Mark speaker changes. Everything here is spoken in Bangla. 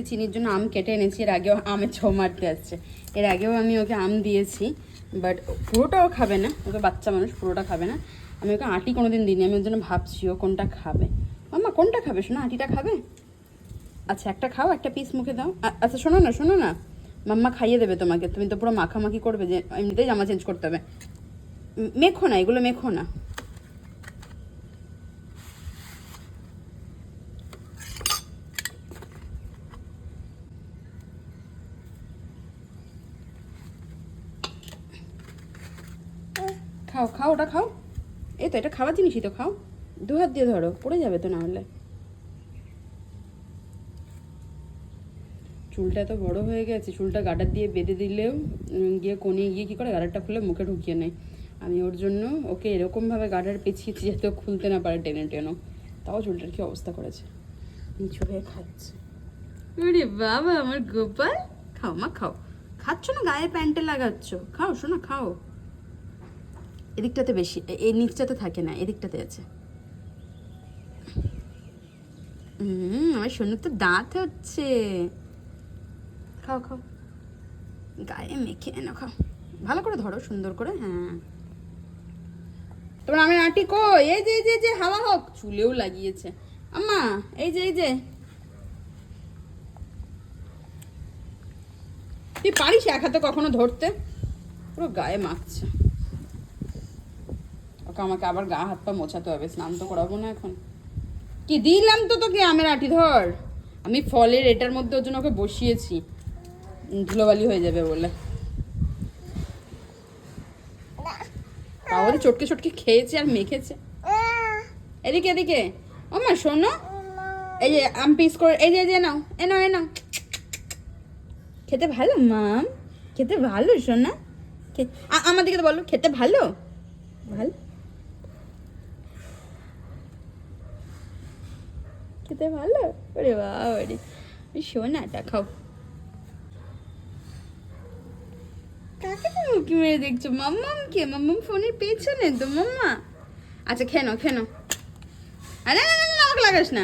Speaker 1: চিনির জন্য আম কেটে এনেছি, এর আগেও আমের ছো মারতে আসছে, এর আগেও আমি ওকে আম দিয়েছি, বাট পুরোটাও খাবে না, ওকে বাচ্চা মানুষ পুরোটা খাবে না। আমি ওকে আটি কোনোদিন দিইনি, আমি ওর জন্য ভাবছি ও কোনটা খাবে। মাম্মা কোনটা খাবে শোনো, আটিটা খাবে? আচ্ছা একটা খাও, একটা পিস মুখে দাও। আচ্ছা শোনো না, মাম্মা খাইয়ে দেবে তোমাকে, তুমি তো পুরো মাখামাখি করবে, যে এমনিতেই জামা চেঞ্জ করতে হবে। মেখো না, এগুলো মেখো না। খাও খাও, ওটা খাও, এই তো এটা খাওয়ার জিনিসই তো, খাও। দু হাত দিয়ে ধরো, পড়ে যাবে তো না হলে। চুলটা এত বড় হয়ে গেছে, চুলটা গার্ডার দিয়ে বেঁধে দিলেও গিয়ে কোণে গিয়ে কী করে গার্ডারটা খুলে মুখে ঢুকিয়ে নেয়। আমি ওর জন্য ওকে এরকমভাবে গার্ডার পেঁচিয়েছি যাতে ও খুলতে না পারে টেনে টেনো, তাও চুলটার কি অবস্থা করেছে। নিচু হয়ে খাচ্ছে। আরে বাবা আমার গোপাল, খাও মা খাও। খাচ্ছ না, গায়ে প্যান্টে লাগাচ্ছ, খাও শোনা খাও। এদিকটাতে বেশি, এই নিচটাতে থাকে না, এদিকটাতে আছে। আমার সোনুর তো দাঁত হচ্ছে। খাও খাও, গায়ে মেখে এনো খাও, ভালো করে ধরো সুন্দর করে। হ্যাঁ তোমার আমের আটি কই? এই যে এই যে এই যে হাওয়া হোক, চুলেও লাগিয়েছে আম্মা। এই যে এই যে, তুই পারিস এক হাতে কখনো ধরতে? পুরো গায়ে মাখছে। ওকে আমাকে আবার গা হাত পা মোছাতে হবে, স্নান তো করাবো না এখন। কি দিলাম তো তোকে আমের আটি, ধর। আমি ফলের এটার মধ্যে ওর জন্য ওকে বসিয়েছি, ধুলোবালি হয়ে যাবে বলে। তাহলে চটকে চটকে খেয়েছে আর মেখেছে। এদিকে এদিকে, ও মা শোনো, এই যে আম পিস করে, এই যে এই যে নাও, এ নাও এ নাও। খেতে ভালো মাম, খেতে ভালো শোনা। আমার দিকে তো বলো, খেতে ভালো ভালো, খেতে ভালো। ওরে বাবা রে, সোনাটা খাও। কাকে তুমি উঁকি মেরে দেখছো? মাম্মামকে, মাম্মাম ফোনের পেছনে তো মাম্মা। আচ্ছা খেনো খেনো, আরে না না না আমাকে লাগাস না।